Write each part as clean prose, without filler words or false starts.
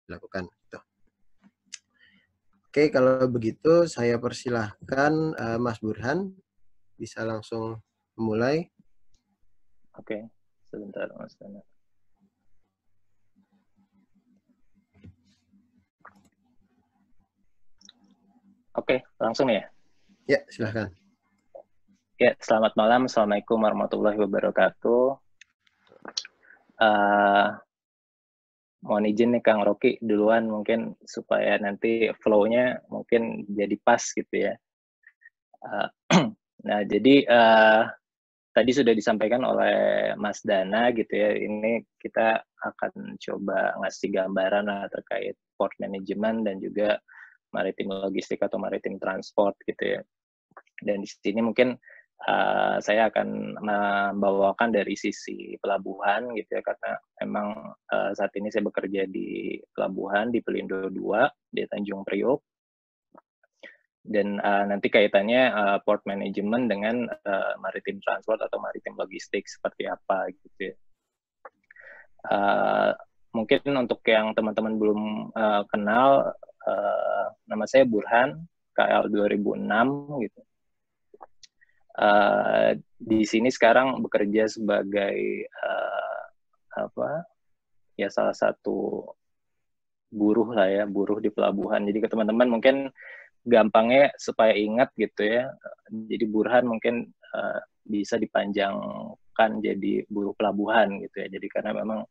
dilakukan. Gitu. Oke, kalau begitu saya persilahkan Mas Burhan bisa langsung memulai. Oke, sebentar Mas Dana. Oke, langsung ya? Ya, silahkan. Ya, selamat malam. Assalamualaikum warahmatullahi wabarakatuh. Mohon izin nih Kang Rocky duluan mungkin supaya nanti flow-nya mungkin jadi pas gitu ya. Nah, jadi tadi sudah disampaikan oleh Mas Dana gitu ya, ini kita akan coba ngasih gambaran terkait port management dan juga maritim logistik atau maritim transport gitu ya. Dan di sini mungkin saya akan membawakan dari sisi pelabuhan gitu ya, karena memang saat ini saya bekerja di pelabuhan di Pelindo 2 di Tanjung Priok. Dan nanti kaitannya port management dengan maritim transport atau maritim logistik seperti apa gitu ya. Mungkin untuk yang teman-teman belum kenal, nama saya Burhan, KL 2006 gitu. Di sini sekarang bekerja sebagai salah satu buruh lah ya, buruh di pelabuhan. Jadi ke teman-teman mungkin gampangnya supaya ingat gitu ya. Jadi Burhan mungkin bisa dipanjangkan jadi buruh pelabuhan gitu ya. Jadi karena memang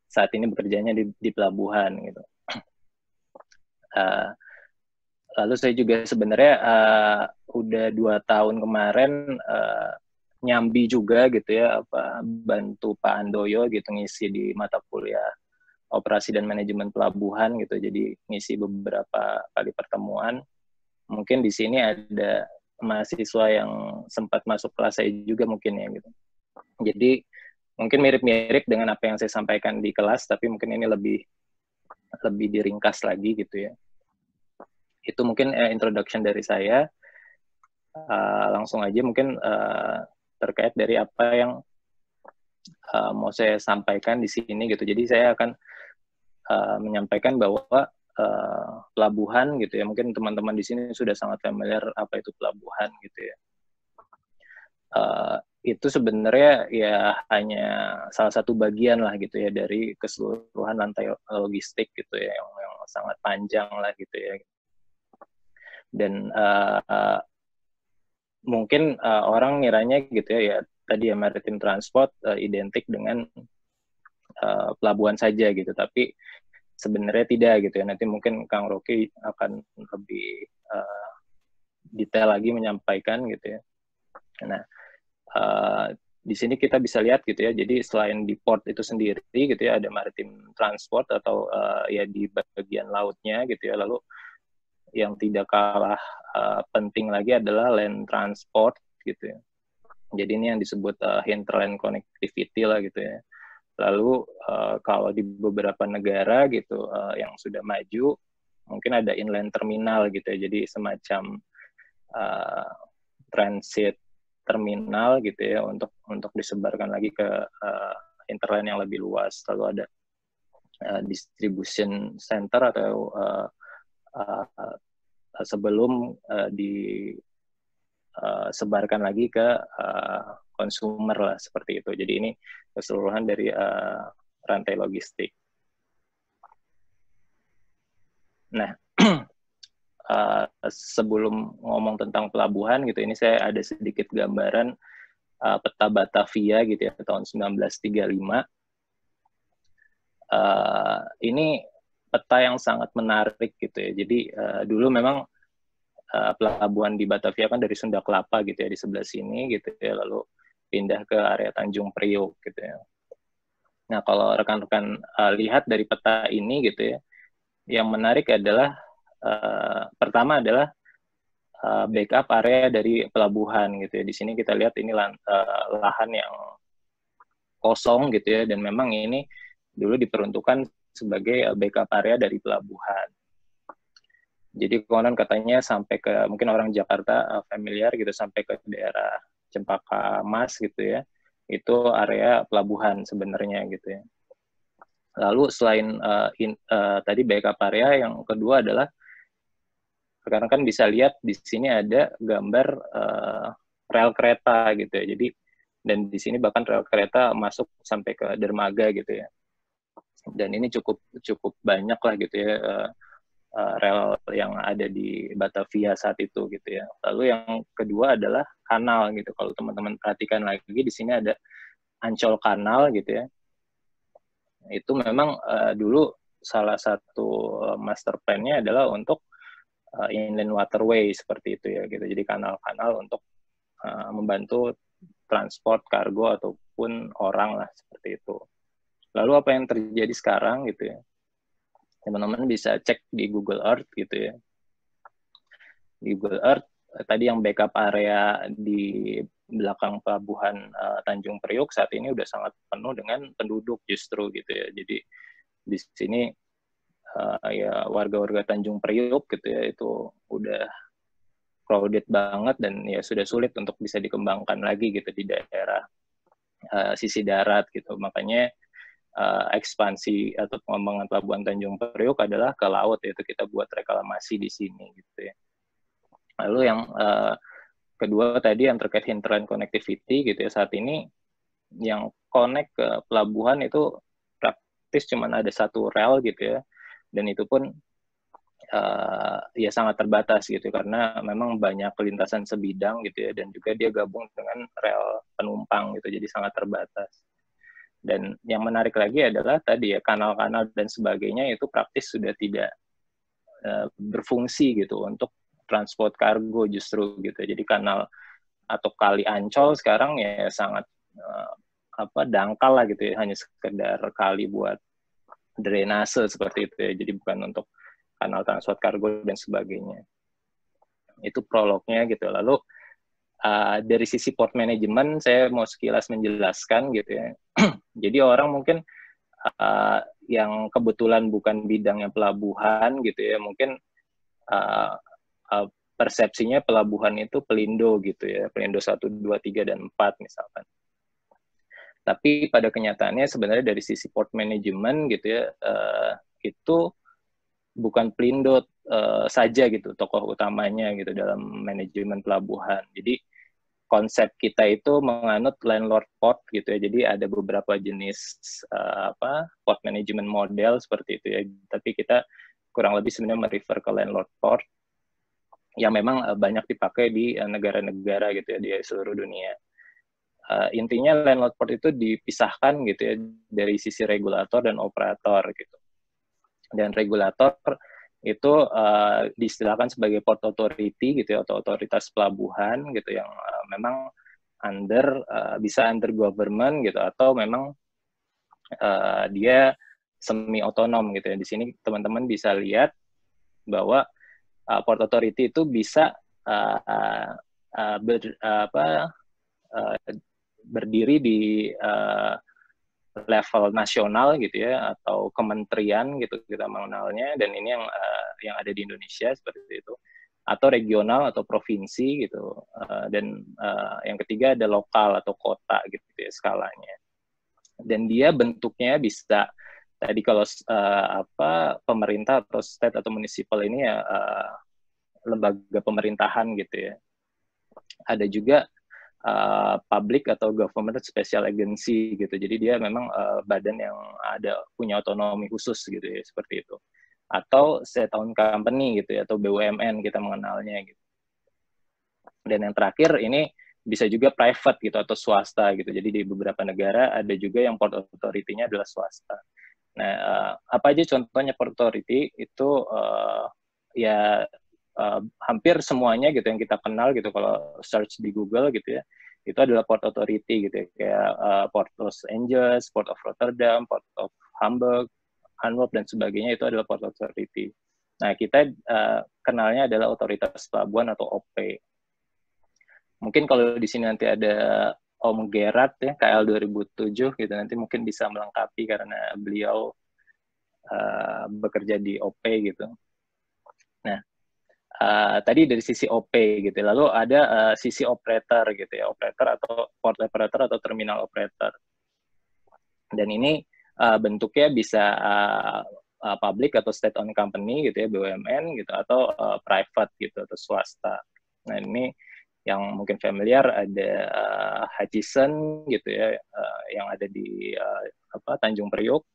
saat ini bekerjanya di pelabuhan gitu. Lalu saya juga sebenarnya udah 2 tahun kemarin nyambi juga gitu ya, bantu Pak Handoyo gitu ngisi di mata kuliah operasi dan manajemen pelabuhan gitu. Jadi ngisi beberapa kali pertemuan. Mungkin di sini ada mahasiswa yang sempat masuk kelas saya juga mungkin ya gitu. Jadi mungkin mirip-mirip dengan apa yang saya sampaikan di kelas, tapi mungkin ini lebih diringkas lagi gitu ya. Itu mungkin introduction dari saya. Langsung aja mungkin terkait dari apa yang mau saya sampaikan di sini gitu. Jadi saya akan menyampaikan bahwa pelabuhan gitu ya, mungkin teman-teman di sini sudah sangat familiar apa itu pelabuhan gitu ya. Itu sebenarnya ya hanya salah satu bagian lah gitu ya dari keseluruhan rantai logistik gitu ya, yang sangat panjang lah gitu ya. Dan mungkin orang ngiranya gitu ya tadi ya maritim transport identik dengan pelabuhan saja gitu, tapi sebenarnya tidak gitu ya. Nanti mungkin Kang Rocky akan lebih detail lagi menyampaikan gitu ya. Nah, di sini kita bisa lihat gitu ya, jadi selain di port itu sendiri gitu ya, ada maritim transport atau ya di bagian lautnya gitu ya, lalu yang tidak kalah penting lagi adalah land transport gitu ya. Jadi ini yang disebut hinterland connectivity lah gitu ya. Lalu kalau di beberapa negara gitu yang sudah maju, mungkin ada inland terminal gitu ya, jadi semacam transit terminal gitu ya untuk disebarkan lagi ke hinterland yang lebih luas. Lalu ada distribution center atau sebelum disebarkan lagi ke konsumer lah seperti itu. Jadi ini keseluruhan dari rantai logistik. Nah, sebelum ngomong tentang pelabuhan gitu, ini saya ada sedikit gambaran peta Batavia gitu ya tahun 1935. Ini peta yang sangat menarik gitu ya. Jadi dulu memang pelabuhan di Batavia kan dari Sunda Kelapa gitu ya di sebelah sini gitu ya, lalu pindah ke area Tanjung Priok gitu ya. Nah, kalau rekan-rekan lihat dari peta ini gitu ya, yang menarik adalah pertama adalah backup area dari pelabuhan gitu ya. Di sini kita lihat ini lahan yang kosong gitu ya, dan memang ini dulu diperuntukkan sebagai backup area dari pelabuhan. Jadi konon katanya sampai ke, mungkin orang Jakarta familiar gitu, sampai ke daerah Cempaka Mas gitu ya, itu area pelabuhan sebenarnya gitu ya. Lalu selain tadi backup area, yang kedua adalah sekarang kan bisa lihat di sini ada gambar rel kereta gitu ya. Jadi dan di sini bahkan rel kereta masuk sampai ke dermaga gitu ya. Dan ini cukup banyak lah gitu ya rel yang ada di Batavia saat itu gitu ya. Lalu yang kedua adalah kanal gitu. Kalau teman-teman perhatikan lagi di sini ada Ancol Kanal gitu ya. Itu memang dulu salah satu master plan-nya adalah untuk inland waterway seperti itu ya gitu. Jadi kanal-kanal untuk membantu transport kargo ataupun orang lah seperti itu. Lalu apa yang terjadi sekarang gitu ya? Teman-teman bisa cek di Google Earth gitu ya. Di Google Earth tadi yang backup area di belakang pelabuhan Tanjung Priok saat ini udah sangat penuh dengan penduduk justru gitu ya. Jadi di sini ya warga-warga Tanjung Priok gitu ya itu udah crowded banget dan ya sudah sulit untuk bisa dikembangkan lagi gitu di daerah sisi darat gitu. Makanya ekspansi atau pengembangan pelabuhan Tanjung Priok adalah ke laut, yaitu kita buat reklamasi di sini gitu ya. Lalu yang kedua tadi yang terkait hinterland connectivity gitu ya, saat ini yang connect ke pelabuhan itu praktis cuma ada satu rel gitu ya, dan itu pun ya sangat terbatas gitu karena memang banyak lintasan sebidang gitu ya, dan juga dia gabung dengan rel penumpang gitu, jadi sangat terbatas. Dan yang menarik lagi adalah tadi ya kanal-kanal dan sebagainya itu praktis sudah tidak berfungsi gitu untuk transport kargo justru gitu. Jadi kanal atau kali Ancol sekarang ya sangat dangkal lah gitu ya, hanya sekedar kali buat drainase seperti itu ya. Jadi bukan untuk kanal transport kargo dan sebagainya. Itu prolognya gitu. Lalu dari sisi port management saya mau sekilas menjelaskan gitu ya. Jadi orang mungkin yang kebetulan bukan bidangnya pelabuhan gitu ya, mungkin persepsinya pelabuhan itu pelindo gitu ya, pelindo 1, 2, 3, dan 4 misalkan. Tapi pada kenyataannya sebenarnya dari sisi port management gitu ya, itu bukan pelindo saja gitu tokoh utamanya gitu dalam manajemen pelabuhan. Jadi konsep kita itu menganut landlord port gitu ya. Jadi ada beberapa jenis port management model seperti itu ya. Tapi kita kurang lebih sebenarnya merefer ke landlord port yang memang banyak dipakai di negara-negara gitu ya di seluruh dunia. Intinya landlord port itu dipisahkan gitu ya dari sisi regulator dan operator gitu. Dan regulator itu diistilahkan sebagai port authority gitu ya, atau otoritas pelabuhan gitu yang memang bisa under government gitu, atau memang dia semi otonom gitu ya. Di sini teman-teman bisa lihat bahwa port authority itu bisa berdiri di level nasional gitu ya, atau kementerian gitu kita mengenalnya, dan ini yang ada di Indonesia seperti itu, atau regional atau provinsi gitu, dan yang ketiga ada lokal atau kota gitu ya skalanya. Dan dia bentuknya bisa tadi kalau pemerintah atau state atau municipal ini ya lembaga pemerintahan gitu ya. Ada juga public atau government special agency gitu. Jadi dia memang badan yang punya otonomi khusus gitu ya, seperti itu. Atau state-owned company gitu ya, atau BUMN kita mengenalnya gitu. Dan yang terakhir ini bisa juga private gitu atau swasta gitu. Jadi di beberapa negara ada juga yang port authority-nya adalah swasta. Nah, apa aja contohnya port authority itu hampir semuanya gitu yang kita kenal gitu kalau search di Google gitu ya, itu adalah port authority gitu ya, kayak Port Los Angeles, Port of Rotterdam, Port of Hamburg, Antwerp dan sebagainya, itu adalah port authority. Nah, kita kenalnya adalah otoritas pelabuhan atau OP. Mungkin kalau di sini nanti ada Om Gerard ya, KL 2007 gitu, nanti mungkin bisa melengkapi karena beliau bekerja di OP gitu. Nah, tadi dari sisi OP gitu, lalu ada sisi operator gitu ya, operator atau port operator atau terminal operator. Dan ini bentuknya bisa public atau state-owned company gitu ya, BUMN gitu, atau private gitu, atau swasta. Nah ini yang mungkin familiar ada Hutchison gitu ya, yang ada di Tanjung Priok,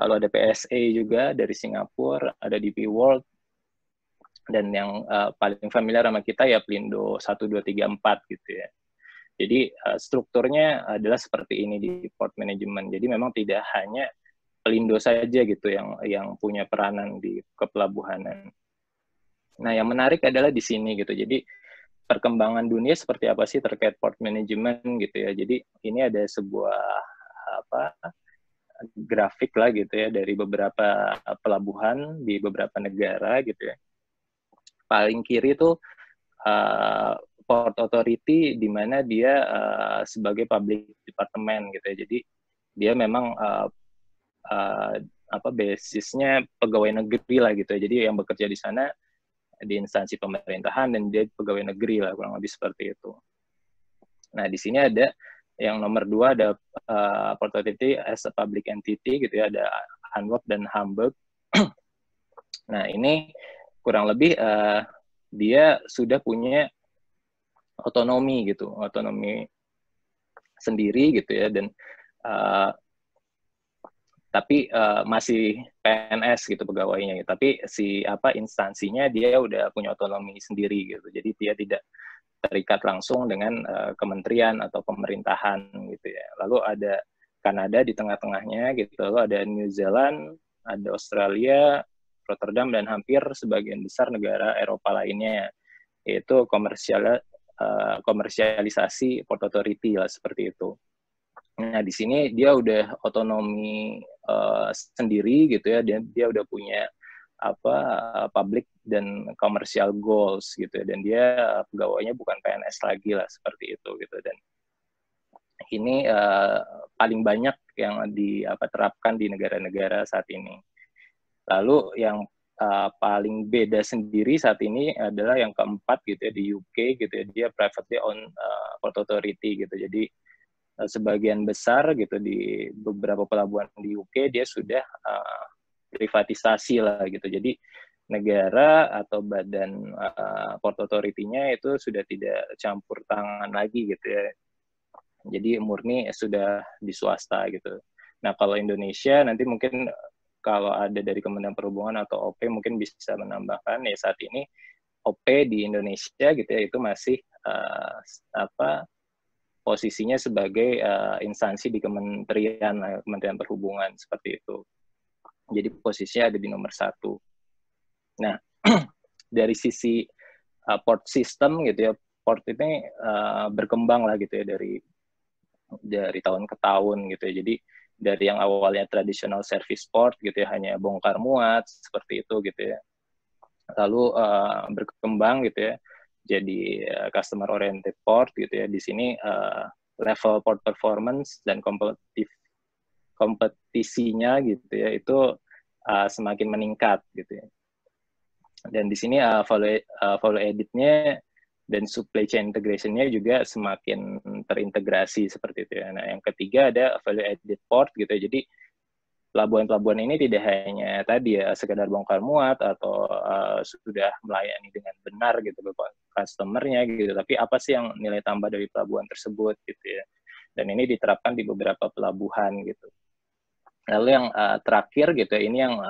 lalu ada PSA juga dari Singapura, ada DP World, dan yang paling familiar sama kita ya Pelindo 1, 2, 3, 4 gitu ya. Jadi strukturnya adalah seperti ini di port management. Jadi memang tidak hanya Pelindo saja gitu yang punya peranan di kepelabuhanan. Nah, yang menarik adalah di sini gitu. Jadi perkembangan dunia seperti apa sih terkait port management gitu ya. Jadi ini ada sebuah grafik lah gitu ya dari beberapa pelabuhan di beberapa negara gitu ya. Paling kiri itu Port Authority, di mana dia sebagai public department gitu ya. Jadi dia memang basisnya pegawai negeri lah gitu ya. Jadi yang bekerja di sana di instansi pemerintahan dan dia pegawai negeri lah, kurang lebih seperti itu. Nah di sini ada yang nomor 2 ada Port Authority as a public entity gitu ya, ada Hanwag dan Hamburg. Nah ini kurang lebih dia sudah punya otonomi gitu, otonomi sendiri gitu ya, dan tapi masih PNS gitu pegawainya. Tapi instansinya dia udah punya otonomi sendiri gitu. Jadi dia tidak terikat langsung dengan kementerian atau pemerintahan gitu ya. Lalu ada Kanada di tengah-tengahnya gitu. Lalu ada New Zealand, ada Australia, Rotterdam, dan hampir sebagian besar negara Eropa lainnya, yaitu komersialisasi Port Authority lah, seperti itu. Nah di sini dia udah otonomi sendiri gitu ya, dia udah punya public dan commercial goals gitu ya, dan dia pegawainya bukan PNS lagi lah, seperti itu gitu. Dan ini paling banyak yang diterapkan di negara-negara saat ini. Lalu yang paling beda sendiri saat ini adalah yang keempat gitu ya, di UK gitu ya, dia privately owned port authority gitu. Jadi sebagian besar gitu di beberapa pelabuhan di UK dia sudah privatisasi lah gitu. Jadi negara atau badan port authority-nya itu sudah tidak campur tangan lagi gitu ya. Jadi murni sudah di swasta gitu. Nah kalau Indonesia nanti mungkin kalau ada dari Kementerian Perhubungan atau OP mungkin bisa menambahkan ya, saat ini OP di Indonesia gitu ya itu masih posisinya sebagai instansi di Kementerian Perhubungan, seperti itu. Jadi posisinya ada di nomor 1. Nah, dari sisi port system gitu ya, port ini berkembang lah gitu ya dari tahun ke tahun gitu ya. Jadi dari yang awalnya traditional service port gitu ya, hanya bongkar muat seperti itu gitu ya. Lalu berkembang gitu ya, jadi customer oriented port gitu ya. Di sini level port performance dan kompetisinya gitu ya itu semakin meningkat gitu ya. Dan di sini value added-nya dan supply chain integration-nya juga semakin terintegrasi seperti itu ya. Nah, yang ketiga ada value added port gitu ya. Jadi pelabuhan-pelabuhan ini tidak hanya tadi ya sekedar bongkar muat atau sudah melayani dengan benar gitu ke customer-nya gitu, tapi apa sih yang nilai tambah dari pelabuhan tersebut gitu ya. Dan ini diterapkan di beberapa pelabuhan gitu. Lalu yang terakhir gitu ya, ini yang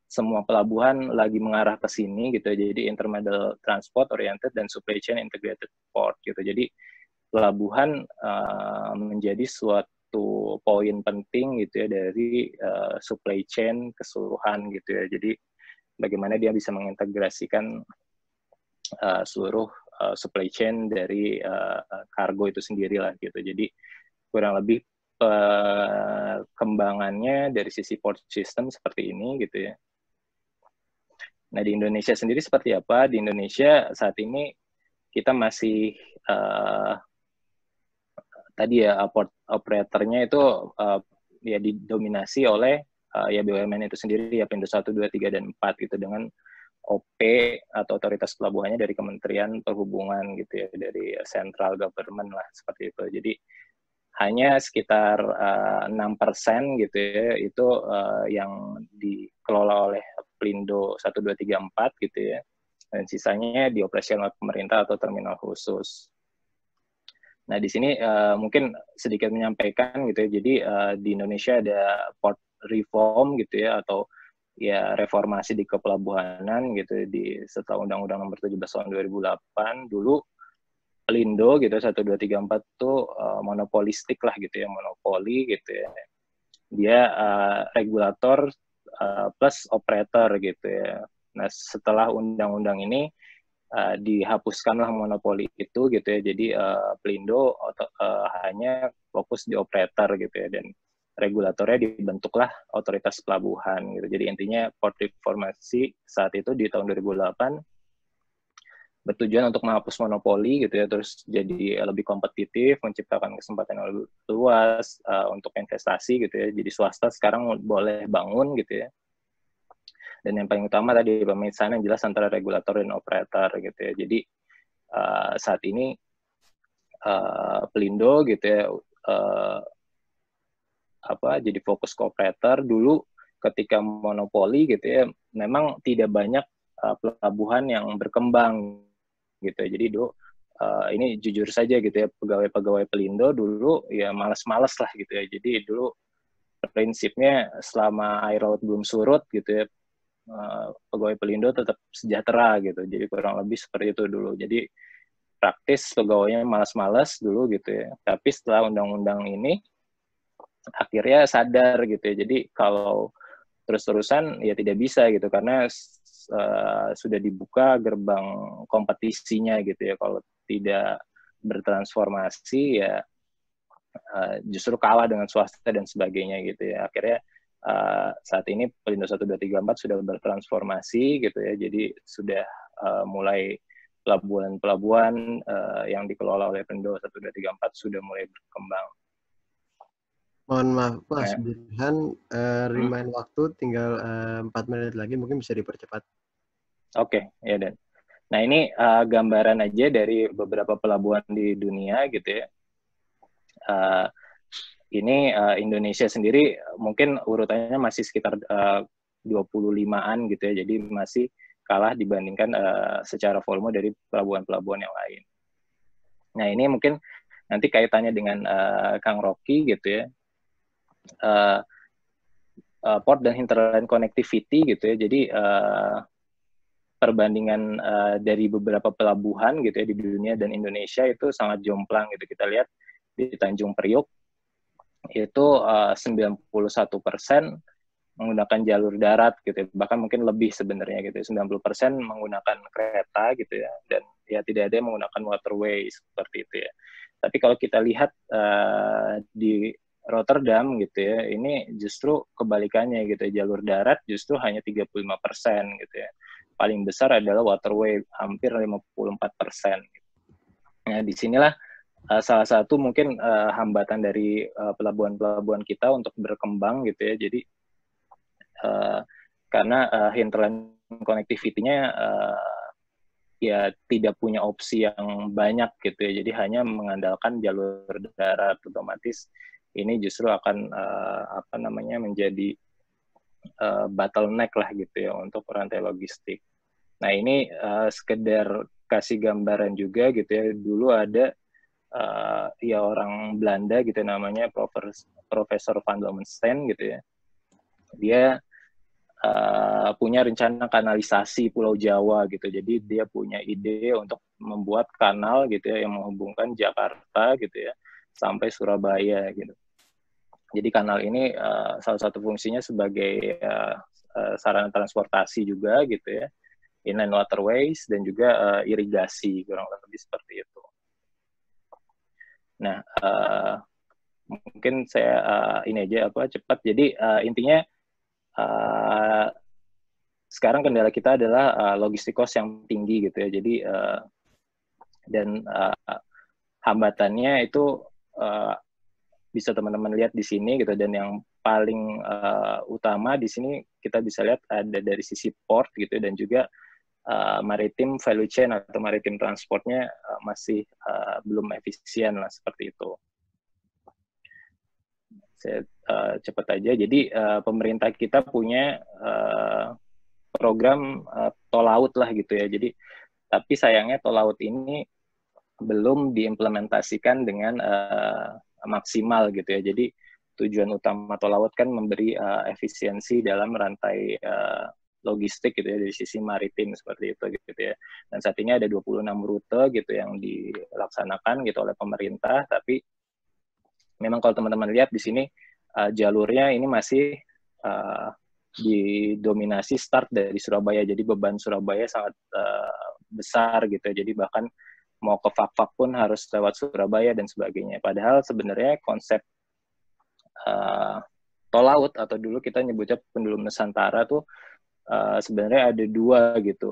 semua pelabuhan lagi mengarah ke sini gitu ya. Jadi intermodal transport oriented dan supply chain integrated port gitu. Jadi pelabuhan menjadi suatu poin penting gitu ya dari supply chain keseluruhan gitu ya. Jadi bagaimana dia bisa mengintegrasikan seluruh supply chain dari kargo itu sendiri lah gitu. Jadi kurang lebih perkembangannya dari sisi port system seperti ini gitu ya. Nah di Indonesia sendiri seperti apa? Di Indonesia saat ini kita masih tadi ya port operatornya itu ya didominasi oleh ya BUMN itu sendiri ya, Pelindo 1, 2, 3, dan 4 gitu, dengan OP atau otoritas pelabuhannya dari Kementerian Perhubungan gitu ya, dari central government lah seperti itu. Jadi hanya sekitar 6% gitu ya, itu yang dikelola oleh Pelindo 1, 2, 3, 4 gitu ya, dan sisanya dioperasional oleh pemerintah atau terminal khusus. Nah, di sini mungkin sedikit menyampaikan gitu ya, jadi di Indonesia ada port reform gitu ya, atau ya reformasi di kepelabuhanan gitu ya, setelah Undang-Undang Nomor 17 tahun 2008 dulu Pelindo gitu 1, 2, 3, 4 tuh monopolistik lah gitu ya, monopoli gitu ya. Dia regulator plus operator gitu ya. Nah, setelah undang-undang ini dihapuskanlah monopoli itu gitu ya. Jadi Pelindo hanya fokus di operator gitu ya, dan regulatornya dibentuklah otoritas pelabuhan gitu. Jadi intinya port reformasi saat itu di tahun 2008 bertujuan untuk menghapus monopoli gitu ya, terus jadi lebih kompetitif, menciptakan kesempatan yang lebih luas untuk investasi gitu ya. Jadi swasta sekarang boleh bangun gitu ya. Dan yang paling utama tadi pemisahan yang jelas antara regulator dan operator gitu ya. Jadi saat ini Pelindo gitu ya jadi fokus ke operator. Dulu ketika monopoli gitu ya, memang tidak banyak pelabuhan yang berkembang gitu ya. Jadi dulu ini jujur saja gitu ya, pegawai-pegawai Pelindo dulu ya malas-malas lah gitu ya. Jadi dulu prinsipnya selama air laut belum surut gitu ya, pegawai Pelindo tetap sejahtera gitu. Jadi kurang lebih seperti itu dulu. Jadi praktis pegawainya malas-malas dulu gitu ya. Tapi setelah undang-undang ini akhirnya sadar gitu ya. Jadi kalau terus-terusan ya tidak bisa gitu, karena sudah dibuka gerbang kompetisinya gitu ya. Kalau tidak bertransformasi ya justru kalah dengan swasta dan sebagainya gitu ya. Akhirnya saat ini Pelindo 1, 2, 3, 4 sudah bertransformasi gitu ya. Jadi sudah mulai pelabuhan-pelabuhan yang dikelola oleh Pelindo 1, 2, 3, 4 sudah mulai berkembang. Mohon maaf, Mas Burhan, remind waktu tinggal 4 menit lagi, mungkin bisa dipercepat. Oke, ya Dan. Nah, ini gambaran aja dari beberapa pelabuhan di dunia gitu ya. Ini Indonesia sendiri mungkin urutannya masih sekitar 25-an gitu ya, jadi masih kalah dibandingkan secara volume dari pelabuhan-pelabuhan yang lain. Nah, ini mungkin nanti kaitannya dengan Kang Rocky gitu ya. Port dan hinterland connectivity gitu ya, jadi perbandingan dari beberapa pelabuhan gitu ya di dunia dan Indonesia itu sangat jomplang gitu. Kita lihat di Tanjung Priok itu 91% menggunakan jalur darat gitu, bahkan mungkin lebih sebenarnya gitu, 90% menggunakan kereta gitu ya, dan ya tidak ada yang menggunakan waterway seperti itu ya. Tapi kalau kita lihat di Rotterdam gitu ya, ini justru kebalikannya gitu ya, jalur darat justru hanya 35% gitu ya. Paling besar adalah waterway, hampir 54%. Nah, disinilah salah satu mungkin hambatan dari pelabuhan-pelabuhan kita untuk berkembang gitu ya. Jadi karena hinterland connectivity-nya ya tidak punya opsi yang banyak gitu ya. Jadi hanya mengandalkan jalur darat, otomatis ini justru akan menjadi bottleneck lah gitu ya untuk rantai logistik. Nah, ini sekedar kasih gambaran juga gitu ya. Dulu ada ya orang Belanda gitu namanya Profesor Van Lomenstein gitu ya. Dia punya rencana kanalisasi Pulau Jawa gitu. Jadi dia punya ide untuk membuat kanal gitu ya yang menghubungkan Jakarta gitu ya sampai Surabaya gitu. Jadi kanal ini salah satu fungsinya sebagai sarana transportasi juga gitu ya, inland waterways dan juga irigasi, kurang lebih seperti itu. Nah, mungkin saya ini aja cepat. Jadi intinya sekarang kendala kita adalah logistik cost yang tinggi gitu ya. Jadi dan hambatannya itu bisa teman-teman lihat di sini gitu, dan yang paling utama di sini kita bisa lihat ada dari sisi port gitu, dan juga maritim value chain atau maritim transportnya masih belum efisien lah seperti itu. saya cepat aja. Jadi pemerintah kita punya program tol laut lah gitu ya. Jadi tapi sayangnya tol laut ini belum diimplementasikan dengan maksimal gitu ya. Jadi tujuan utama tol laut kan memberi efisiensi dalam rantai logistik gitu ya dari sisi maritim seperti itu gitu ya. Dan saat ini ada 26 rute gitu yang dilaksanakan gitu oleh pemerintah, tapi memang kalau teman-teman lihat di sini jalurnya ini masih didominasi start dari Surabaya. Jadi beban Surabaya sangat besar gitu ya. Jadi bahkan mau ke Fak-Fak pun harus lewat Surabaya dan sebagainya. Padahal sebenarnya konsep tol laut atau dulu kita nyebutnya pendulum Nusantara tuh sebenarnya ada dua gitu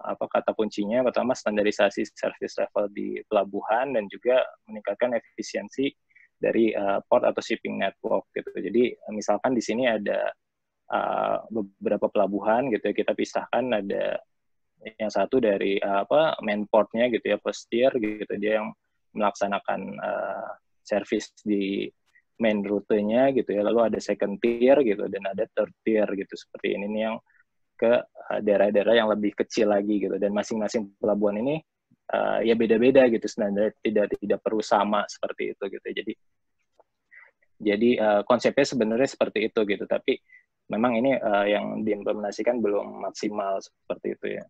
apa kata kuncinya. Pertama standarisasi service level di pelabuhan dan juga meningkatkan efisiensi dari port atau shipping network gitu. Jadi misalkan di sini ada beberapa pelabuhan gitu ya, kita pisahkan, ada yang satu dari main portnya gitu ya, first tier gitu, dia yang melaksanakan service di main rutenya gitu ya, lalu ada second tier gitu dan ada third tier gitu, seperti ini nih yang ke daerah-daerah yang lebih kecil lagi gitu, dan masing-masing pelabuhan ini ya beda-beda gitu sebenarnya, tidak perlu sama seperti itu gitu. Jadi konsepnya sebenarnya seperti itu gitu, tapi memang ini yang diimplementasikan belum maksimal seperti itu ya.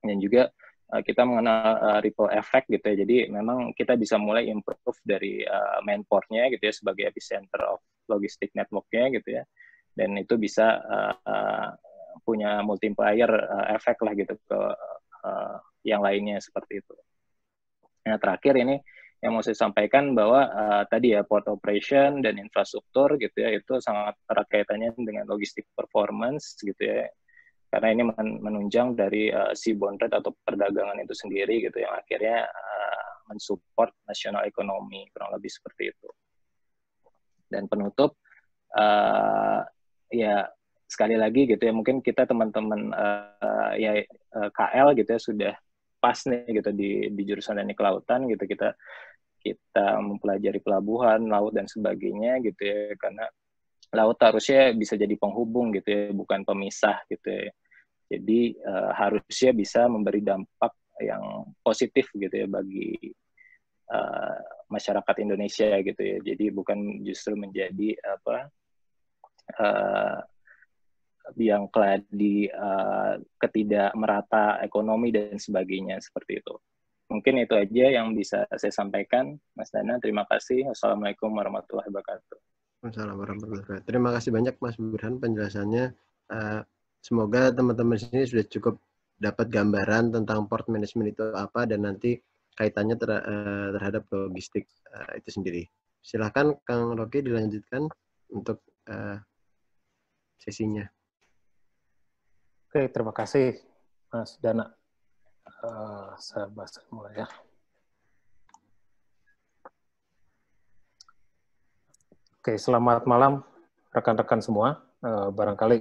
Dan juga kita mengenal ripple effect gitu ya, jadi memang kita bisa mulai improve dari main portnya gitu ya sebagai epicenter of logistic networknya gitu ya, dan itu bisa punya multiplier effect lah gitu ke yang lainnya seperti itu. Nah terakhir ini yang mau saya sampaikan bahwa tadi ya port operation dan infrastruktur gitu ya, itu sangat erat kaitannya dengan logistik performance gitu ya, karena ini menunjang dari seaborne trade atau perdagangan itu sendiri gitu, yang akhirnya mensupport national economy, kurang lebih seperti itu. Dan penutup ya sekali lagi gitu ya, mungkin kita teman-teman KL gitu ya sudah pas nih gitu di jurusan teknik kelautan gitu, kita mempelajari pelabuhan, laut dan sebagainya gitu ya, karena laut harusnya bisa jadi penghubung gitu ya, bukan pemisah gitu ya. Jadi harusnya bisa memberi dampak yang positif gitu ya bagi masyarakat Indonesia gitu ya. Jadi bukan justru menjadi biang keladi ketidakmerata ekonomi dan sebagainya seperti itu. Mungkin itu aja yang bisa saya sampaikan, Mas Dana. Terima kasih. Wassalamualaikum warahmatullahi wabarakatuh. Waalaikumsalam warahmatullahi wabarakatuh. Terima kasih banyak Mas Burhan penjelasannya. Semoga teman-teman di sini sudah cukup dapat gambaran tentang port management itu apa dan nanti kaitannya terhadap logistik itu sendiri. Silakan Kang Rocky dilanjutkan untuk sesinya. Oke, terima kasih Mas Dana. Saya bahas mulai ya. Oke, selamat malam rekan-rekan semua. Barangkali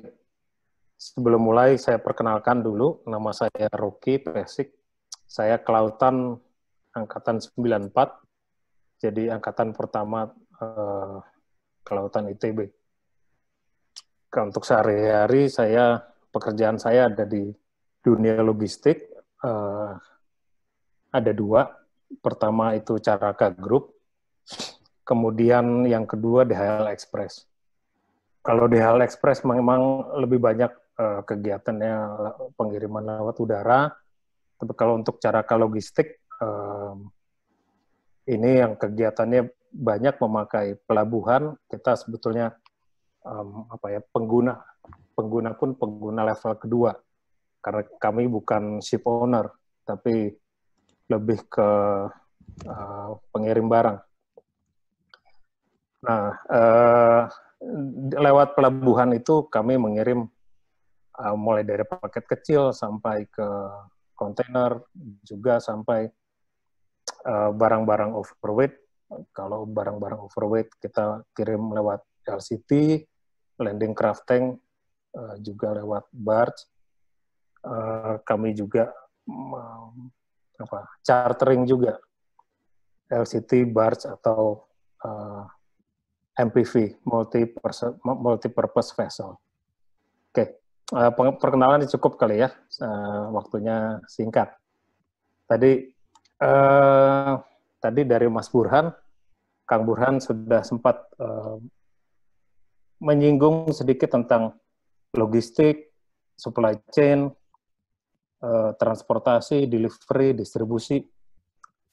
sebelum mulai saya perkenalkan dulu, nama saya Rocky Pesik. Saya kelautan angkatan 94, jadi angkatan pertama kelautan ITB. Untuk sehari-hari pekerjaan saya ada di dunia logistik. Ada dua. Pertama itu Caraka Group, kemudian yang kedua DHL Express. Kalau DHL Express memang lebih banyak kegiatannya pengiriman lewat udara, tapi kalau untuk Caraka Logistik, ini yang kegiatannya banyak memakai pelabuhan. Kita sebetulnya pengguna pun pengguna level kedua, karena kami bukan ship owner, tapi lebih ke pengirim barang. Nah, lewat pelabuhan itu kami mengirim mulai dari paket kecil sampai ke kontainer, juga sampai barang-barang overweight. Kalau barang-barang overweight kita kirim lewat LCT, landing craft tank, juga lewat barge. Kami juga chartering juga LCT, barge atau MPV, multi-purpose vessel. Oke, perkenalan cukup kali ya, waktunya singkat. Tadi dari Mas Burhan, Kang Burhan sudah sempat menyinggung sedikit tentang logistik, supply chain, transportasi, delivery, distribusi.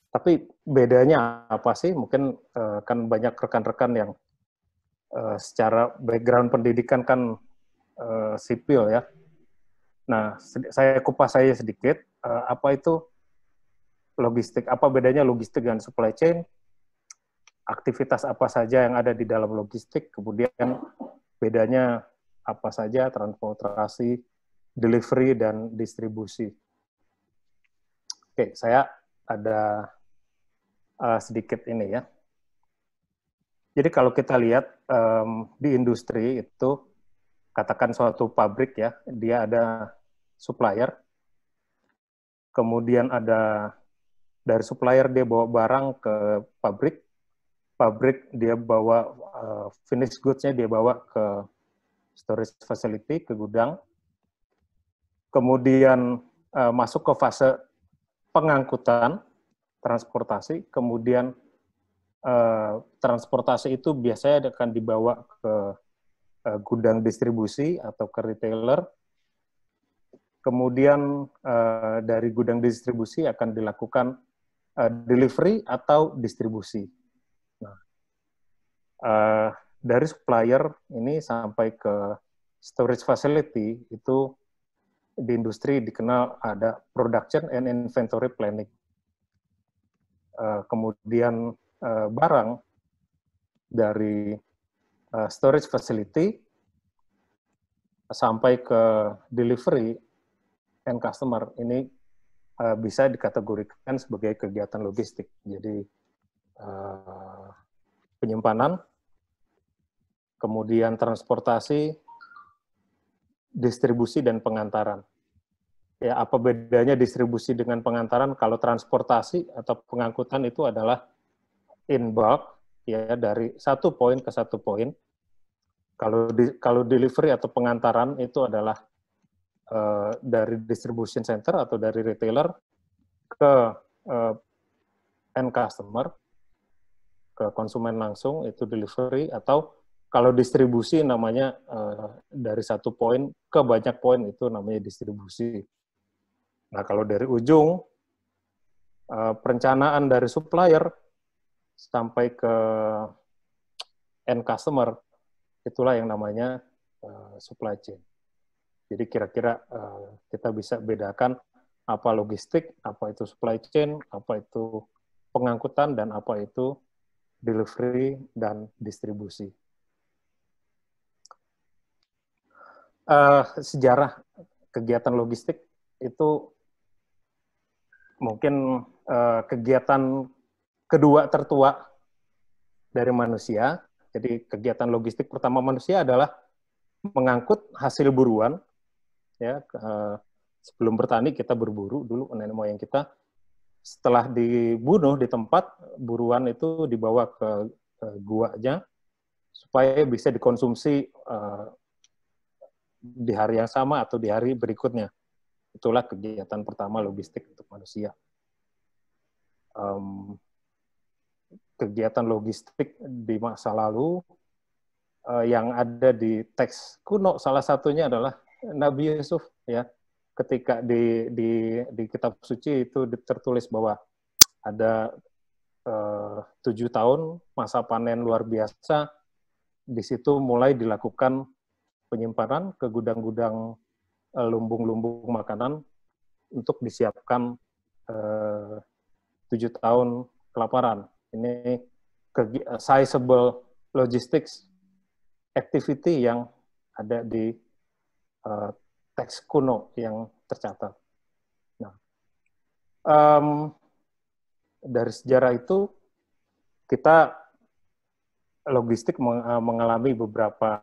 Tapi bedanya apa sih? Mungkin kan banyak rekan-rekan yang secara background pendidikan kan sipil ya. Nah, saya kupas saja sedikit, apa itu logistik, apa bedanya logistik dan supply chain, aktivitas apa saja yang ada di dalam logistik, kemudian bedanya apa saja, transportasi, delivery, dan distribusi. Oke, saya ada sedikit ini ya. Jadi kalau kita lihat di industri itu, katakan suatu pabrik ya, dia ada supplier, kemudian ada dari supplier dia bawa barang ke pabrik, pabrik dia bawa finished goods-nya dia bawa ke storage facility, ke gudang, kemudian masuk ke fase pengangkutan, transportasi, kemudian transportasi itu biasanya akan dibawa ke gudang distribusi atau ke retailer, kemudian dari gudang distribusi akan dilakukan delivery atau distribusi. Nah, dari supplier ini sampai ke storage facility itu di industri dikenal ada production and inventory planning. Kemudian barang dari storage facility sampai ke delivery end customer ini bisa dikategorikan sebagai kegiatan logistik. Jadi penyimpanan, kemudian transportasi, distribusi, dan pengantaran. Ya, apa bedanya distribusi dengan pengantaran? Kalau transportasi atau pengangkutan itu adalah in bulk, ya, dari satu poin ke satu poin. Kalau delivery atau pengantaran itu adalah dari distribution center atau dari retailer ke end customer, ke konsumen langsung, itu delivery, atau kalau distribusi namanya dari satu poin ke banyak poin, itu namanya distribusi. Nah, kalau dari ujung, perencanaan dari supplier sampai ke end customer, itulah yang namanya supply chain. Jadi kira-kira kita bisa bedakan apa logistik, apa itu supply chain, apa itu pengangkutan, dan apa itu delivery dan distribusi. Sejarah kegiatan logistik itu mungkin kegiatan kedua tertua dari manusia. Jadi kegiatan logistik pertama manusia adalah mengangkut hasil buruan. Ya, sebelum bertani kita berburu dulu, nenek moyang kita. Setelah dibunuh di tempat, buruan itu dibawa ke guanya supaya bisa dikonsumsi di hari yang sama atau di hari berikutnya. Itulah kegiatan pertama logistik untuk manusia. Kegiatan logistik di masa lalu yang ada di teks kuno, salah satunya adalah Nabi Yusuf, ya. Ketika di kitab suci itu tertulis bahwa ada 7 tahun masa panen luar biasa, di situ mulai dilakukan penyimpanan ke gudang-gudang lumbung-lumbung makanan untuk disiapkan 7 tahun kelaparan. Ini sizable logistics activity yang ada di teks kuno yang tercatat. Nah, dari sejarah itu kita logistik mengalami beberapa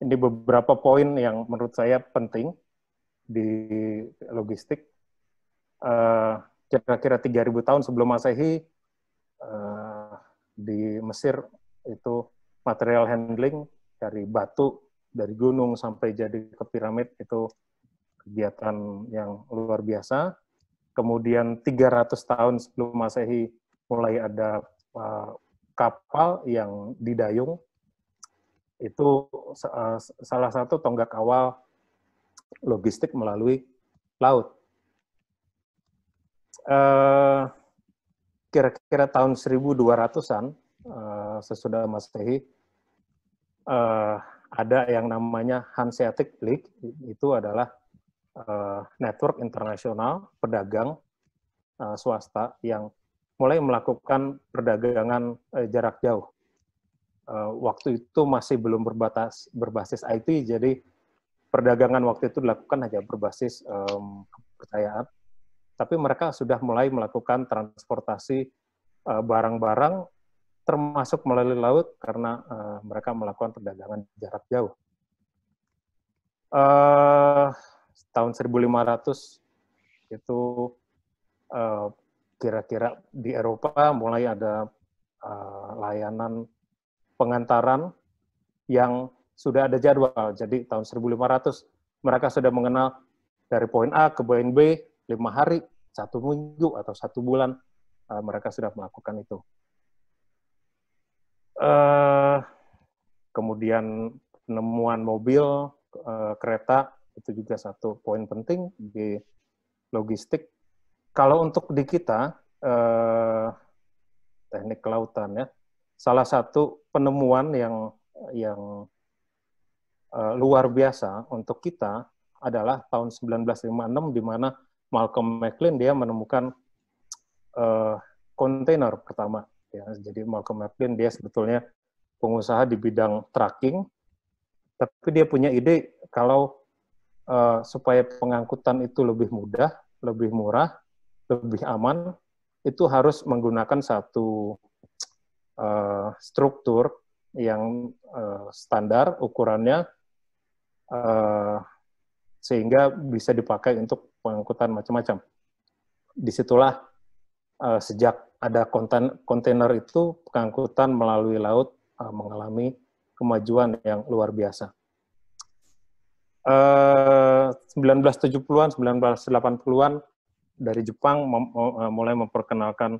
ini beberapa poin yang menurut saya penting di logistik. Kira-kira 3.000 tahun sebelum Masehi, di Mesir itu material handling dari batu, dari gunung sampai jadi ke piramid itu kegiatan yang luar biasa. Kemudian 300 tahun sebelum Masehi mulai ada kapal yang didayung. Itu salah satu tonggak awal logistik melalui laut. Kira-kira tahun 1200-an sesudah Masehi ada yang namanya Hanseatic League. Itu adalah network internasional pedagang swasta yang mulai melakukan perdagangan jarak jauh. Waktu itu masih belum berbasis IT, jadi perdagangan waktu itu dilakukan hanya berbasis kepercayaan. Tapi mereka sudah mulai melakukan transportasi barang-barang termasuk melalui laut karena mereka melakukan perdagangan jarak jauh. Tahun 1500 itu kira-kira di Eropa mulai ada layanan pengantaran yang sudah ada jadwal. Jadi tahun 1500 mereka sudah mengenal dari poin A ke poin B 5 hari, 1 minggu atau 1 bulan mereka sudah melakukan itu. Kemudian penemuan mobil, kereta itu juga satu poin penting di logistik. Kalau untuk di kita teknik kelautan ya, salah satu penemuan yang luar biasa untuk kita adalah tahun 1956 di mana Malcolm McLean dia menemukan kontainer pertama. Ya, jadi Malcolm McLean dia sebetulnya pengusaha di bidang trucking, tapi dia punya ide kalau supaya pengangkutan itu lebih mudah, lebih murah, lebih aman, itu harus menggunakan satu struktur yang standar ukurannya sehingga bisa dipakai untuk pengangkutan macam-macam. Disitulah sejak ada kontainer itu, pengangkutan melalui laut mengalami kemajuan yang luar biasa. 1970-an, 1980-an dari Jepang mulai memperkenalkan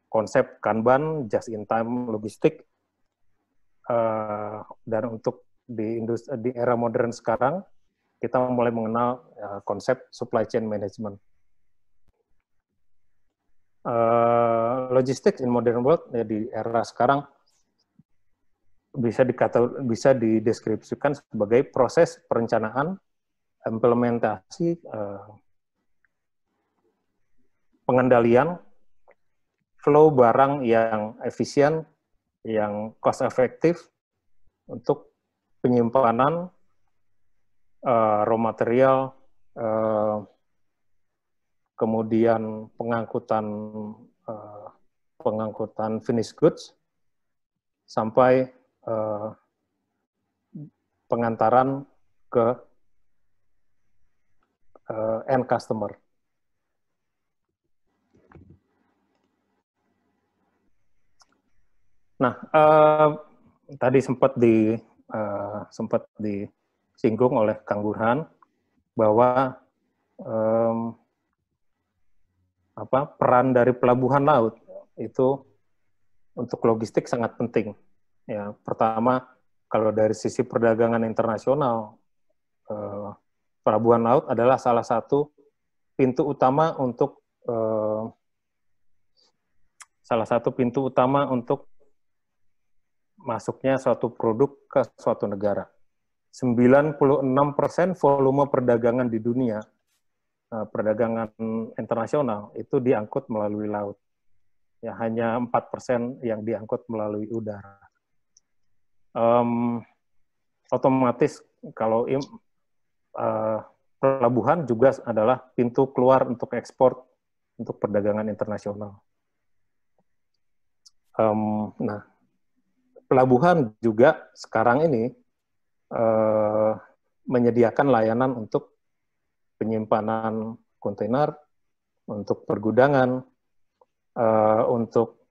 konsep Kanban, just-in-time logistik, dan untuk di era modern sekarang, kita mulai mengenal konsep supply chain management. Logistics in modern world ya, di era sekarang bisa dideskripsikan sebagai proses perencanaan, implementasi, pengendalian, flow barang yang efisien, yang cost efektif untuk penyimpanan raw material, kemudian pengangkutan finished goods, sampai pengantaran ke end customer. Nah, tadi sempat disinggung oleh Kang Burhan bahwa peran dari pelabuhan laut itu untuk logistik sangat penting. Ya, pertama, kalau dari sisi perdagangan internasional, pelabuhan laut adalah salah satu pintu utama untuk masuknya suatu produk ke suatu negara. 96% volume perdagangan di dunia, perdagangan internasional, itu diangkut melalui laut. Ya, hanya 4% yang diangkut melalui udara. Otomatis kalau pelabuhan juga adalah pintu keluar untuk ekspor, untuk perdagangan internasional. Nah, pelabuhan juga sekarang ini menyediakan layanan untuk penyimpanan kontainer, untuk pergudangan, untuk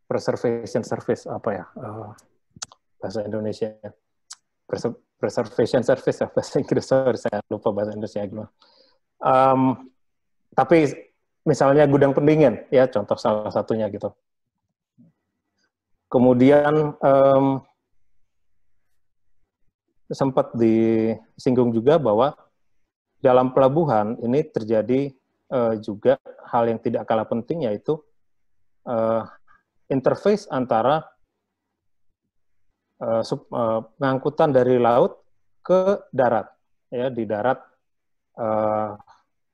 preservation service apa ya bahasa Indonesia, preservation service bahasa Inggris, sorry saya lupa bahasa Indonesia gimana. Tapi misalnya gudang pendingin ya contoh salah satunya gitu. Kemudian sempat disinggung juga bahwa dalam pelabuhan ini terjadi juga hal yang tidak kalah penting, yaitu interface antara pengangkutan dari laut ke darat. Ya, di darat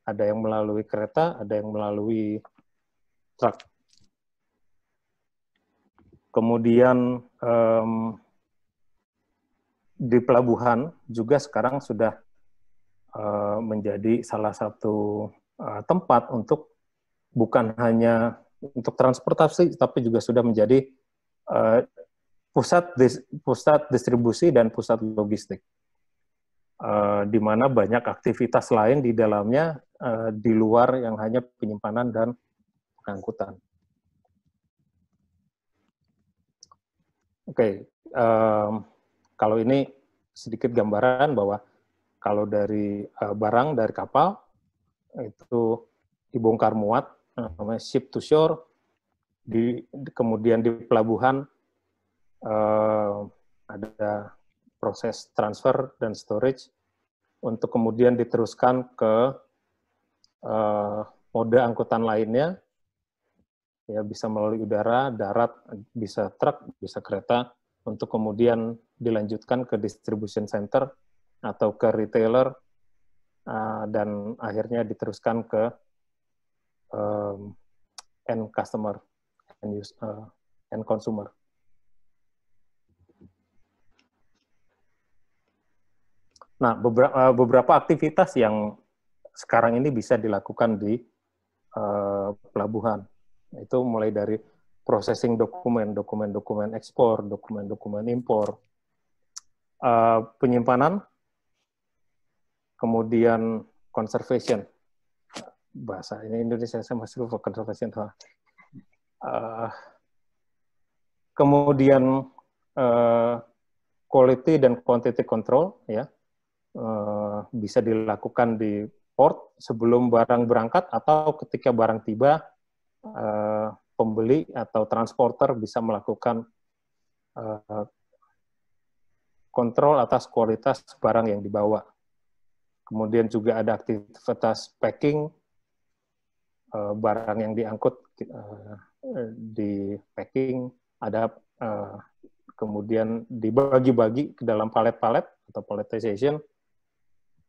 ada yang melalui kereta, ada yang melalui truk. Kemudian di pelabuhan juga sekarang sudah menjadi salah satu tempat untuk bukan hanya untuk transportasi, tapi juga sudah menjadi pusat distribusi dan pusat logistik, di mana banyak aktivitas lain di dalamnya di luar yang hanya penyimpanan dan pengangkutan. Oke, kalau ini sedikit gambaran bahwa kalau dari barang dari kapal itu dibongkar muat, namanya ship to shore, kemudian di pelabuhan ada proses transfer dan storage untuk kemudian diteruskan ke mode angkutan lainnya, ya bisa melalui udara, darat, bisa truk, bisa kereta, untuk kemudian dilanjutkan ke distribution center atau ke retailer, dan akhirnya diteruskan ke end customer, end consumer. Nah, beberapa aktivitas yang sekarang ini bisa dilakukan di pelabuhan, itu mulai dari processing dokumen ekspor, dokumen impor, penyimpanan, kemudian conservation. Bahasa ini Indonesia saya masih lupa conservation. Kemudian quality dan quantity control, ya, bisa dilakukan di port sebelum barang berangkat atau ketika barang tiba, pembeli atau transporter bisa melakukan kontrol atas kualitas barang yang dibawa. Kemudian juga ada aktivitas packing, barang yang diangkut di packing, ada kemudian dibagi-bagi ke dalam palet-palet atau palletization,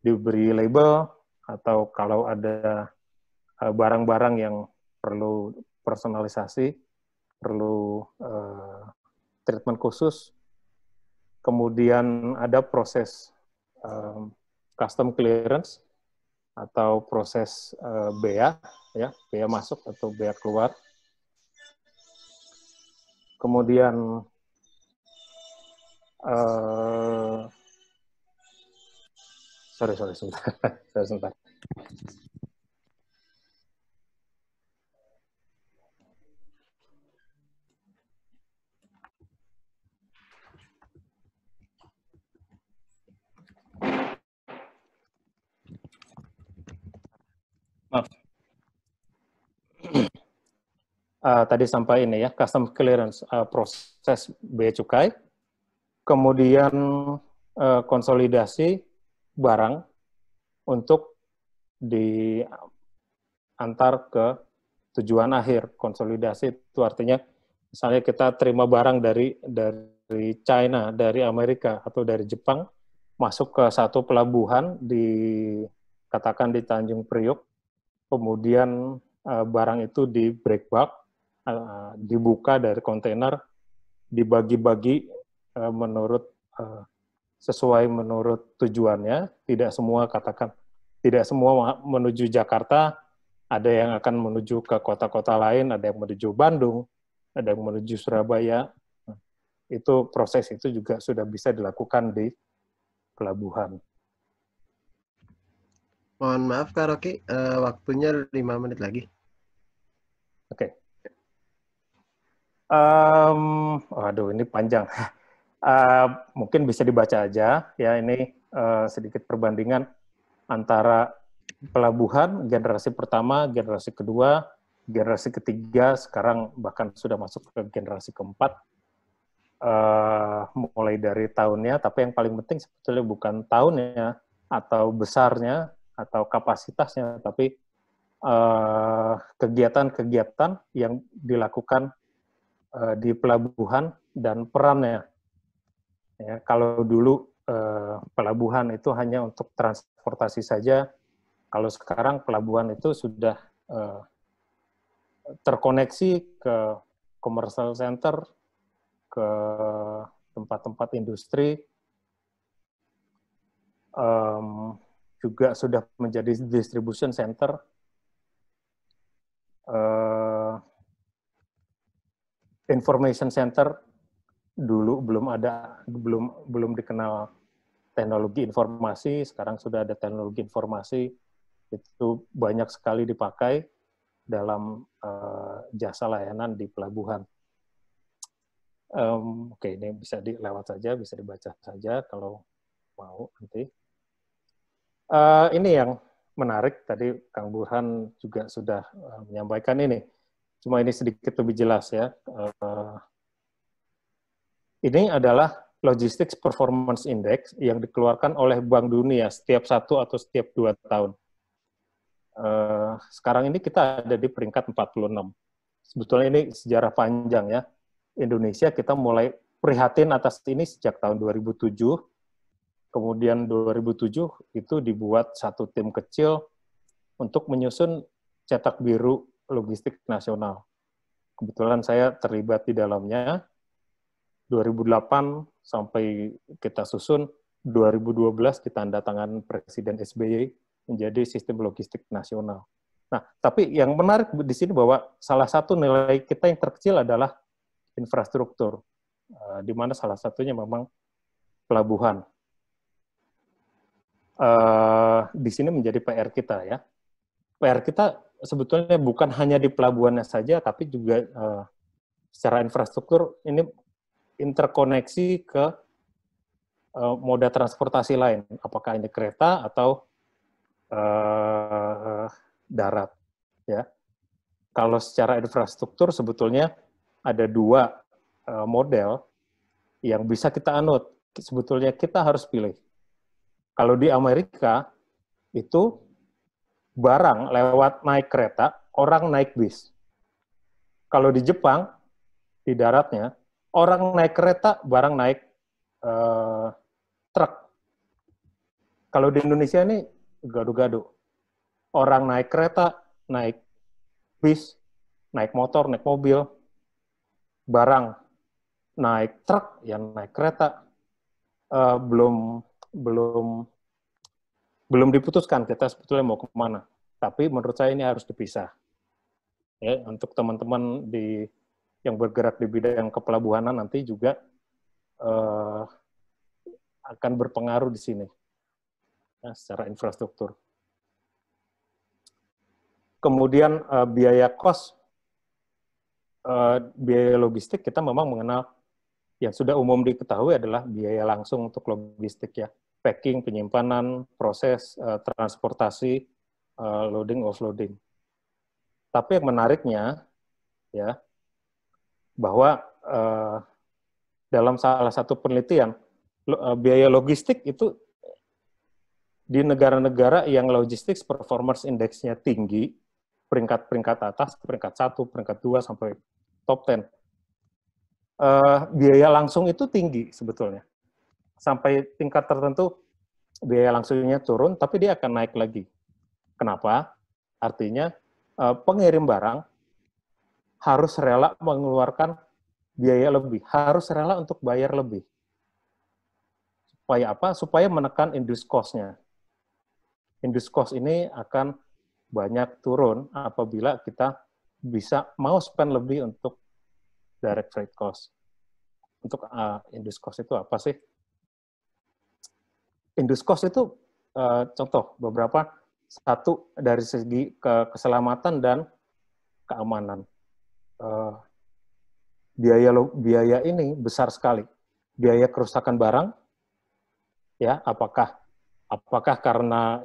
diberi label, atau kalau ada barang-barang yang perlu personalisasi, perlu treatment khusus. Kemudian ada proses custom clearance atau proses bea, ya, bea masuk atau bea keluar. Kemudian sorry sebentar. Maaf. Tadi sampai ini ya, custom clearance, proses bea cukai, kemudian konsolidasi barang untuk diantar ke tujuan akhir. Konsolidasi itu artinya misalnya kita terima barang dari China, dari Amerika, atau dari Jepang, masuk ke satu pelabuhan katakan di Tanjung Priok, kemudian barang itu di break bulk, dibuka dari kontainer, dibagi-bagi sesuai menurut tujuannya. Tidak semua menuju Jakarta, ada yang akan menuju ke kota-kota lain, ada yang menuju Bandung, ada yang menuju Surabaya. Itu proses itu juga sudah bisa dilakukan di pelabuhan. Mohon maaf Kak Rocky, waktunya 5 menit lagi. Oke. Waduh, ini panjang. Mungkin bisa dibaca aja ya, ini sedikit perbandingan antara pelabuhan generasi pertama, generasi kedua, generasi ketiga, sekarang bahkan sudah masuk ke generasi keempat. Mulai dari tahunnya, tapi yang paling penting sebetulnya bukan tahunnya atau besarnya atau kapasitasnya, tapi kegiatan-kegiatan yang dilakukan di pelabuhan dan perannya. Ya, kalau dulu pelabuhan itu hanya untuk transportasi saja, kalau sekarang pelabuhan itu sudah terkoneksi ke commercial center, ke tempat-tempat industri, juga sudah menjadi distribution center, information center. Dulu belum dikenal teknologi informasi, sekarang sudah ada teknologi informasi, itu banyak sekali dipakai dalam jasa layanan di pelabuhan. Oke, ini bisa dilewat saja, bisa dibaca saja kalau mau nanti. Ini yang menarik, tadi Kang Burhan juga sudah menyampaikan ini, cuma ini sedikit lebih jelas ya. Ini adalah Logistics Performance Index yang dikeluarkan oleh Bank Dunia setiap 1 atau setiap 2 tahun. Sekarang ini kita ada di peringkat 46. Sebetulnya ini sejarah panjang ya. Indonesia kita mulai prihatin atas ini sejak tahun 2007. Kemudian 2007 itu dibuat satu tim kecil untuk menyusun cetak biru logistik nasional. Kebetulan saya terlibat di dalamnya. 2008 sampai kita susun, 2012 ditandatangan Presiden SBY menjadi sistem logistik nasional. Nah, tapi yang menarik di sini bahwa salah satu nilai kita yang terkecil adalah infrastruktur, di mana salah satunya memang pelabuhan. Di sini menjadi PR kita ya. PR kita sebetulnya bukan hanya di pelabuhannya saja, tapi juga secara infrastruktur ini interkoneksi ke moda transportasi lain, apakah ini kereta atau darat. Ya, kalau secara infrastruktur sebetulnya ada 2 model yang bisa kita anut. Sebetulnya kita harus pilih. Kalau di Amerika itu barang lewat naik kereta, orang naik bis. Kalau di Jepang di daratnya orang naik kereta, barang naik truk. Kalau di Indonesia ini gado-gado. Orang naik kereta, naik bis, naik motor, naik mobil, barang naik truk, yang naik kereta. Belum diputuskan kita sebetulnya mau kemana. Tapi menurut saya ini harus dipisah. Ya, untuk teman-teman yang bergerak di bidang kepelabuhanan nanti juga akan berpengaruh di sini ya, secara infrastruktur. Kemudian biaya cost, biaya logistik kita memang mengenal yang sudah umum diketahui adalah biaya langsung untuk logistik ya, packing, penyimpanan, proses transportasi, loading, offloading. Tapi yang menariknya ya, bahwa dalam salah satu penelitian, biaya logistik itu di negara-negara yang logistics performance index-nya tinggi, peringkat-peringkat atas, peringkat 1, peringkat 2, sampai top 10, biaya langsung itu tinggi sebetulnya. Sampai tingkat tertentu, biaya langsungnya turun, tapi dia akan naik lagi. Kenapa? Artinya, pengirim barang harus rela mengeluarkan biaya lebih, harus rela untuk bayar lebih. Supaya apa? Supaya menekan induce cost-nya. Induce cost ini akan banyak turun apabila kita bisa mau spend lebih untuk direct freight cost. Untuk induce cost itu apa sih? Induce cost itu contoh beberapa, satu dari segi keselamatan dan keamanan. biaya ini besar sekali. Biaya kerusakan barang, ya apakah karena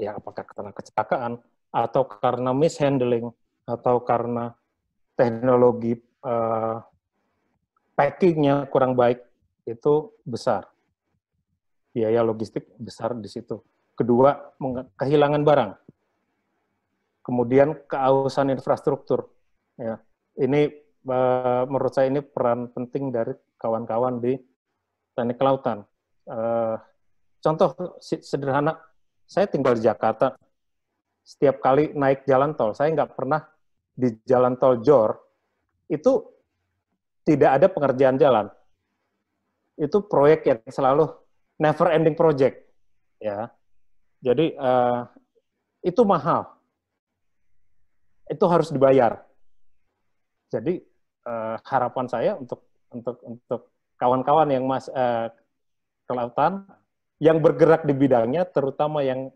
kecelakaan, atau karena mishandling, atau karena teknologi packingnya kurang baik, itu besar. Biaya logistik besar di situ. Kedua, kehilangan barang. Kemudian keausan infrastruktur. Ya, ini menurut saya ini peran penting dari kawan-kawan di teknik kelautan. Contoh sederhana, saya tinggal di Jakarta. Setiap kali naik jalan tol, saya nggak pernah di jalan tol Jor, itu tidak ada pengerjaan jalan. Itu proyek yang selalu never ending project. Ya. Jadi itu mahal. Itu harus dibayar. Jadi harapan saya untuk kawan-kawan yang kelautan yang bergerak di bidangnya, terutama yang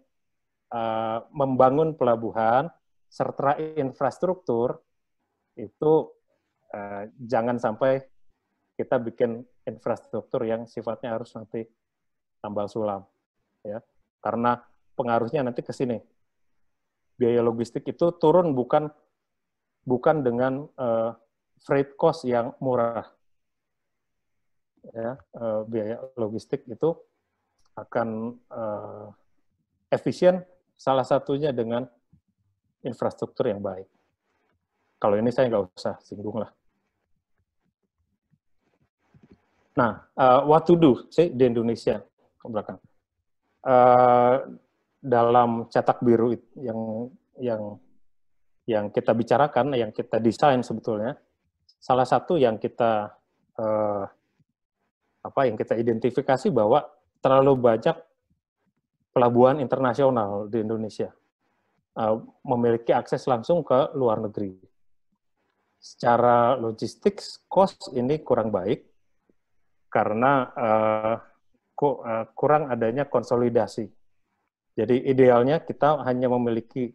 membangun pelabuhan serta infrastruktur, itu jangan sampai kita bikin infrastruktur yang sifatnya harus nanti tambal sulam, ya, karena pengaruhnya nanti ke sini. Biaya logistik itu turun bukan dengan freight cost yang murah. Ya, biaya logistik itu akan efisien, salah satunya dengan infrastruktur yang baik. Kalau ini saya nggak usah singgung lah. Nah, what to do sih di Indonesia ke belakang. Dalam cetak biru yang kita bicarakan, yang kita desain sebetulnya, salah satu yang kita identifikasi bahwa terlalu banyak pelabuhan internasional di Indonesia memiliki akses langsung ke luar negeri. Secara logistik, cost ini kurang baik karena kurang adanya konsolidasi. Jadi idealnya kita hanya memiliki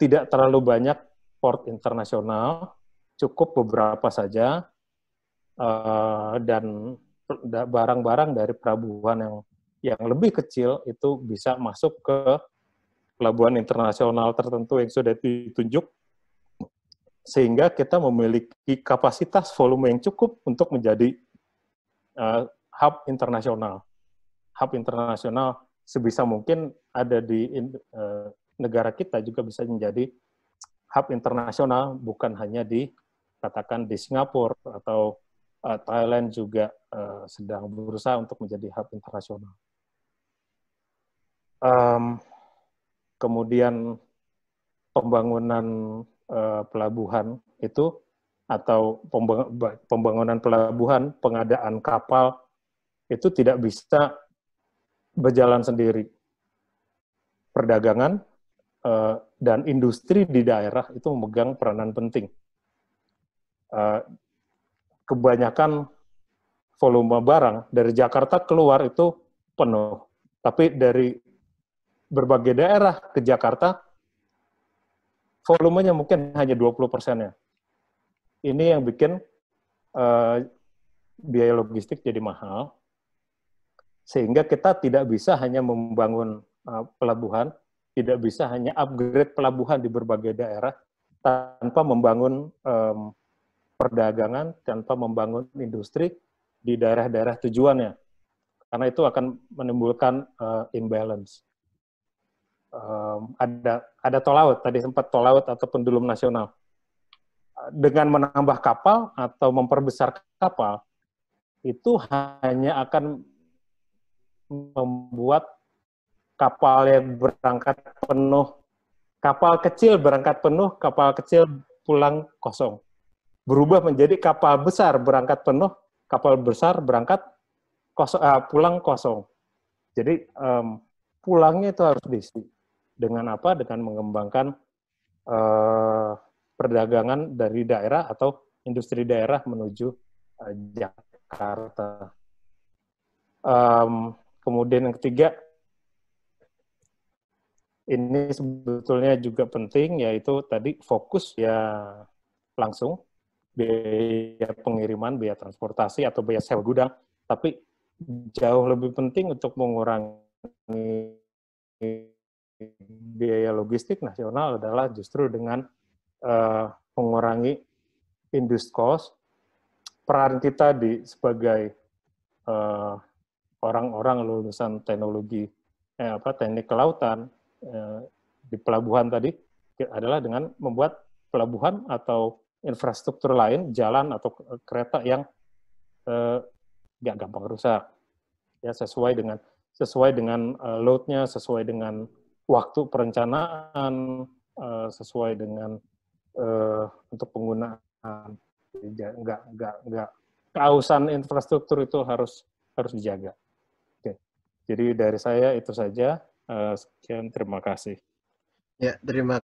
tidak terlalu banyak port internasional, cukup beberapa saja, dan barang-barang dari pelabuhan yang lebih kecil itu bisa masuk ke pelabuhan internasional tertentu yang sudah ditunjuk, sehingga kita memiliki kapasitas volume yang cukup untuk menjadi hub internasional. Hub internasional sebisa mungkin ada di negara kita juga bisa menjadi hub internasional, bukan hanya katakan di Singapura atau Thailand juga sedang berusaha untuk menjadi hub internasional. Kemudian pembangunan pelabuhan itu, atau pembangunan pelabuhan, pengadaan kapal, itu tidak bisa berjalan sendiri. Perdagangan dan industri di daerah itu memegang peranan penting. Kebanyakan volume barang dari Jakarta keluar itu penuh, tapi dari berbagai daerah ke Jakarta, volumenya mungkin hanya 20%-nya. Ini yang bikin biaya logistik jadi mahal, sehingga kita tidak bisa hanya membangun pelabuhan, tidak bisa hanya upgrade pelabuhan di berbagai daerah, tanpa membangun perdagangan, tanpa membangun industri di daerah-daerah tujuannya. Karena itu akan menimbulkan imbalance. Ada tol laut, tadi sempat tol laut atau pendulum nasional. Dengan menambah kapal atau memperbesar kapal, itu hanya akan membuat kapal yang berangkat penuh, kapal kecil berangkat penuh, kapal kecil pulang kosong. Berubah menjadi kapal besar berangkat penuh, kapal besar berangkat pulang kosong. Jadi pulangnya itu harus diisi. Dengan apa? Dengan mengembangkan perdagangan dari daerah atau industri daerah menuju Jakarta. Kemudian yang ketiga, ini sebetulnya juga penting, yaitu tadi fokus ya langsung. biaya pengiriman, biaya transportasi, atau biaya sewa gudang, tapi jauh lebih penting untuk mengurangi biaya logistik nasional adalah justru dengan mengurangi induced cost. Peran kita sebagai orang-orang lulusan teknik kelautan di pelabuhan tadi adalah dengan membuat pelabuhan atau infrastruktur lain, jalan atau kereta yang nggak gampang rusak, ya sesuai dengan load-nya, sesuai dengan waktu perencanaan, sesuai dengan untuk penggunaan. Nggak keausan infrastruktur itu harus dijaga. Oke. Jadi dari saya itu saja. Sekian, terima kasih. Ya, terima